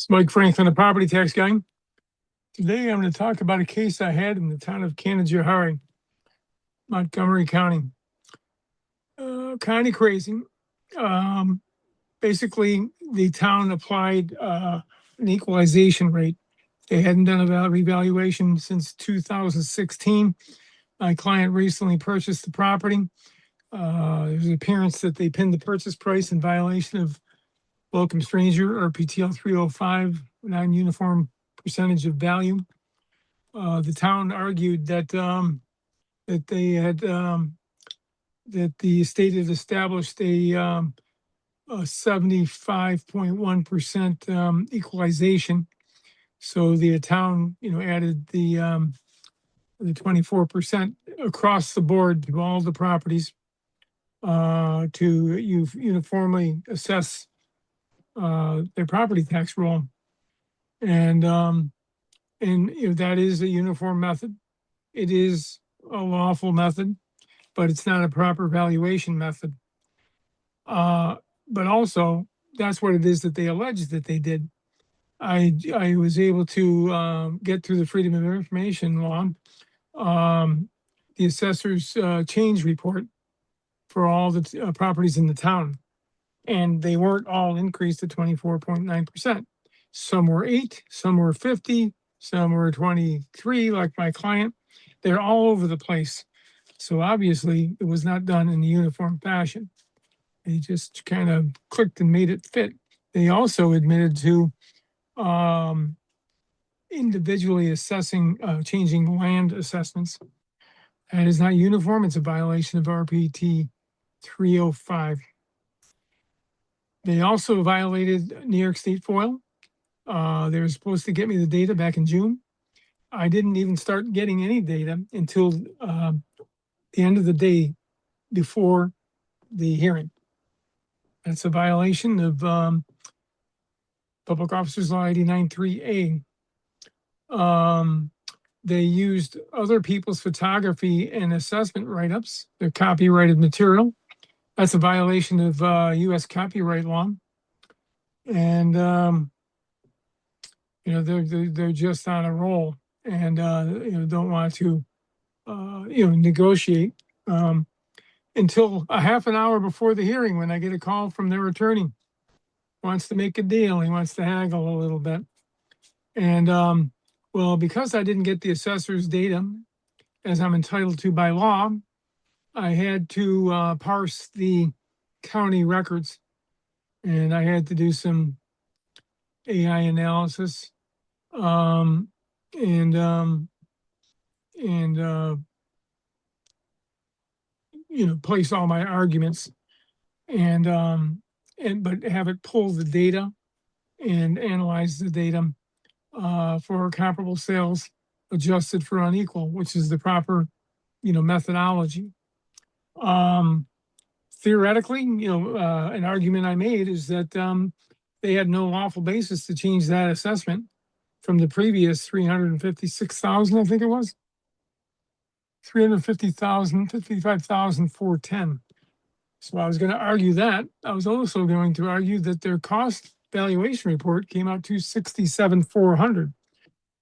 It's Mike Franklin, a property tax guy. Today, I'm going to talk about a case I had in the town of Canajoharie, Montgomery County. Kind of crazy. Basically, the town applied an equalization rate. They hadn't done a revaluation since 2016. My client recently purchased the property. There's an appearance that they pinned the purchase price in violation of Welcome Stranger or PTL 305, non-uniform percentage of value. The town argued that that they had that the state had established a 75.1% equalization. So the town, added the 24% across the board to all the properties to uniformly assess their property tax roll. And that is a uniform method. It is a lawful method, but it's not a proper valuation method. But also, that's what it is that they alleged that they did. I was able to get through the Freedom of Information law, the assessor's change report for all the properties in the town. And they weren't all increased to 24.9%. Some were 8, some were 50, some were 23, like my client. They're all over the place. So obviously, it was not done in a uniform fashion. They just kind of clicked and made it fit. They also admitted to individually assessing, changing land assessments. That is not uniform. It's a violation of RPT 305. They also violated New York State FOIL. They were supposed to get me the data back in June. I didn't even start getting any data until the end of the day before the hearing. That's a violation of Public Officers Law 89.3A. They used other people's photography and assessment write-ups, their copyrighted material. That's a violation of U.S. copyright law. And they're just on a roll and don't want to negotiate until a half an hour before the hearing, when I get a call from their attorney. Wants to make a deal. He wants to haggle a little bit. And well, because I didn't get the assessor's data as I'm entitled to by law, I had to parse the county records, and I had to do some AI analysis place all my arguments but have it pull the data and analyze the data for comparable sales adjusted for unequal, which is the proper methodology. Theoretically, an argument I made is that they had no lawful basis to change that assessment from the previous 356,000, I think it was 350,000, 55,410. So I was going to argue that. I was also going to argue that their cost valuation report came out to 67,400.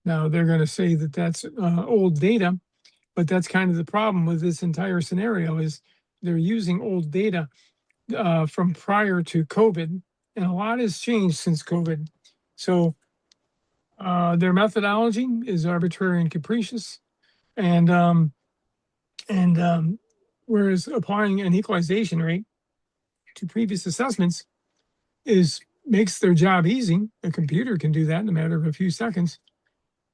Now they're going to say that that's old data, but that's kind of the problem with this entire scenario is they're using old data from prior to COVID, and a lot has changed since COVID. So their methodology is arbitrary and capricious, and whereas applying an equalization rate to previous assessments makes their job easy. A computer can do that in a matter of a few seconds,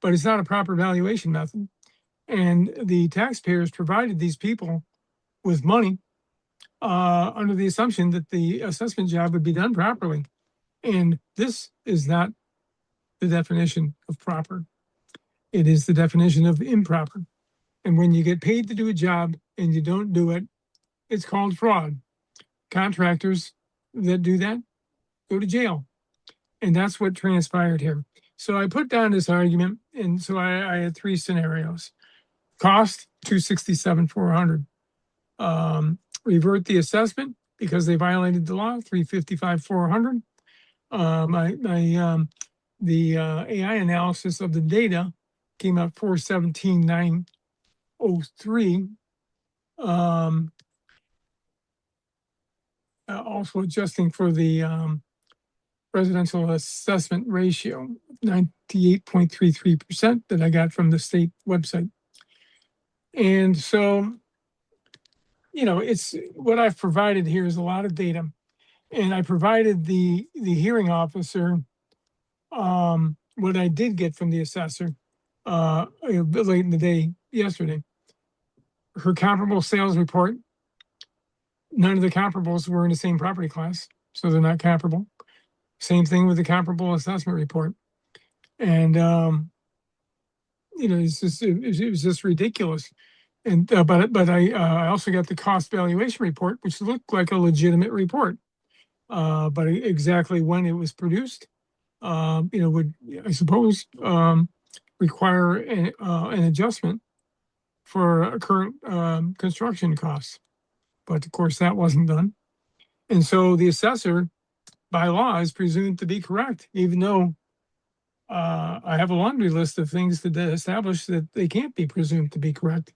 but it's not a proper valuation method. And the taxpayers provided these people with money under the assumption that the assessment job would be done properly. And this is not the definition of proper. It is the definition of improper. And when you get paid to do a job and you don't do it, it's called fraud. Contractors that do that go to jail. And that's what transpired here. So I put down this argument, and so I had three scenarios. Cost, $267,400. Revert the assessment because they violated the law, $355,400. the AI analysis of the data came out 417,903. Also adjusting for the residential assessment ratio, 98.33% that I got from the state website. And so, it's what I've provided here is a lot of data. And I provided the hearing officer what I did get from the assessor a bit late in the day yesterday. Her comparable sales report, none of the comparables were in the same property class, so they're not comparable. Same thing with the comparable assessment report. And it was just ridiculous. And but I also got the cost valuation report, which looked like a legitimate report. But exactly when it was produced, would, I suppose, require an adjustment for current construction costs. But of course, that wasn't done. And so the assessor, by law, is presumed to be correct, even though I have a laundry list of things to establish that they can't be presumed to be correct.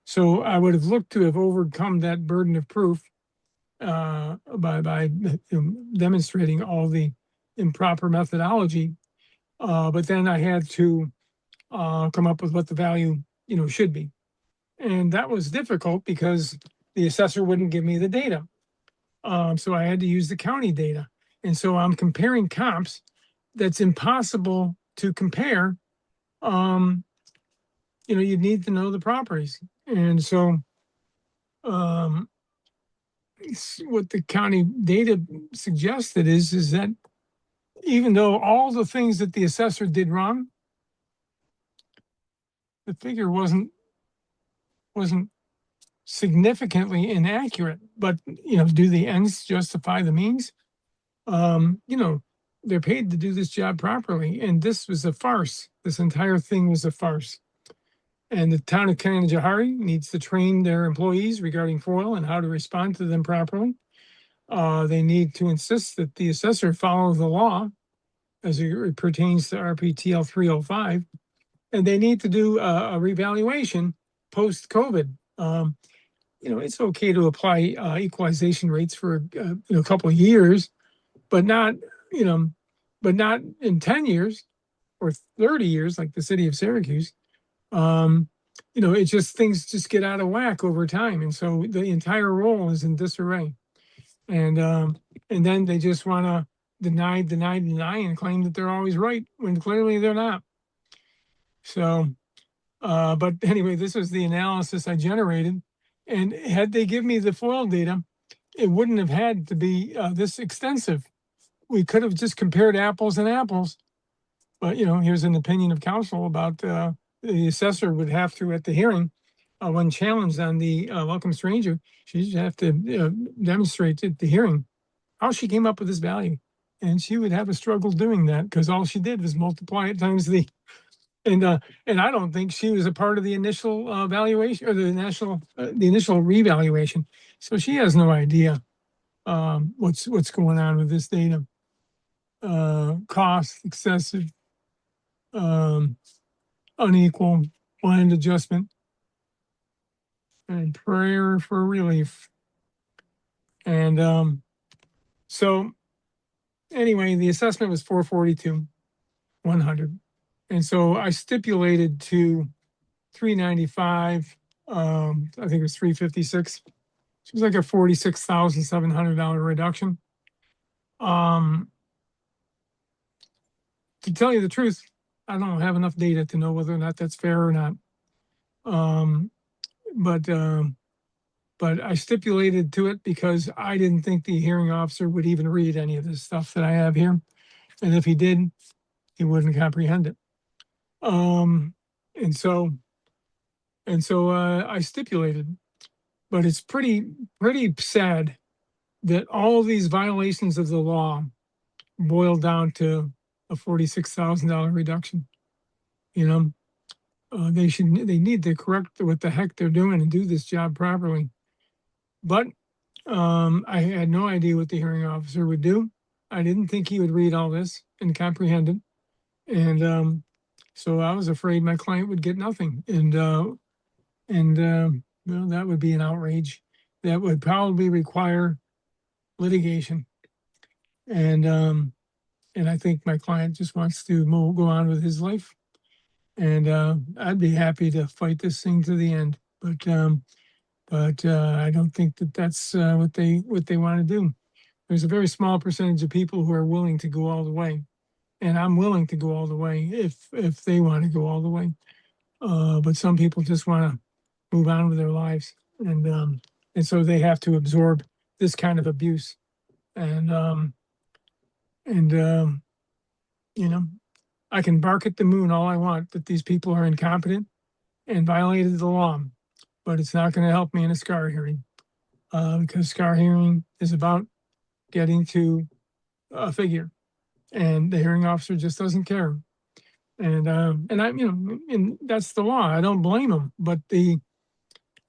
So I would have looked to have overcome that burden of proof by demonstrating all the improper methodology. But then I had to come up with what the value, should be. And that was difficult because the assessor wouldn't give me the data. So I had to use the county data. And so I'm comparing comps that's impossible to compare. You need to know the properties. And so what the county data suggested is that even though all the things that the assessor did wrong, the figure wasn't significantly inaccurate. But do the ends justify the means? They're paid to do this job properly, and this was a farce. This entire thing was a farce. And the town of Kanajahari needs to train their employees regarding FOIL and how to respond to them properly. They need to insist that the assessor follow the law as it pertains to RPTL 305, and they need to do a revaluation post-COVID. It's okay to apply equalization rates for a couple of years, but not in 10 years or 30 years like the city of Syracuse. It's just things just get out of whack over time, and so the entire role is in disarray. And then they just want to deny, and claim that they're always right when clearly they're not. So, but anyway, this was the analysis I generated, and had they given me the FOIL data, it wouldn't have had to be this extensive. We could have just compared apples and apples. But here's an opinion of counsel about the assessor would have to, at the hearing, when challenged on the welcome stranger, she'd have to demonstrate at the hearing how she came up with this value. And she would have a struggle doing that because all she did was multiply it times the, and I don't think she was a part of the initial valuation or the initial revaluation. So she has no idea what's going on with this data. Cost, excessive, unequal, blind adjustment, and prayer for relief. And so anyway, the assessment was 442,100. And so I stipulated to 395, I think it was 356. It was like a $46,700 reduction. To tell you the truth, I don't have enough data to know whether or not that's fair or not. But I stipulated to it because I didn't think the hearing officer would even read any of this stuff that I have here. And if he did, he wouldn't comprehend it. And so I stipulated, but it's pretty sad that all these violations of the law boil down to a $46,000 reduction. They need to correct what the heck they're doing and do this job properly. But I had no idea what the hearing officer would do. I didn't think he would read all this and comprehend it. And so I was afraid my client would get nothing. Well, that would be an outrage. That would probably require litigation. And I think my client just wants to go on with his life. And I'd be happy to fight this thing to the end. But I don't think that that's what they want to do. There's a very small percentage of people who are willing to go all the way, and I'm willing to go all the way if they want to go all the way. But some people just want to move on with their lives, and so they have to absorb this kind of abuse. And and you know, I can bark at the moon all I want that these people are incompetent and violated the law, but it's not going to help me in a SCAR hearing, because SCAR hearing is about getting to a figure, and the hearing officer just doesn't care. And I, and that's the law. I don't blame them, but the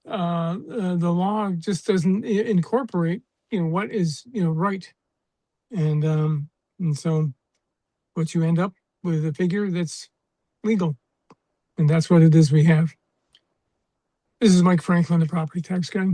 law just doesn't incorporate, what is, right. And so what you end up with a figure that's legal, and that's what it is we have. This is Mike Franklin, the property tax guy.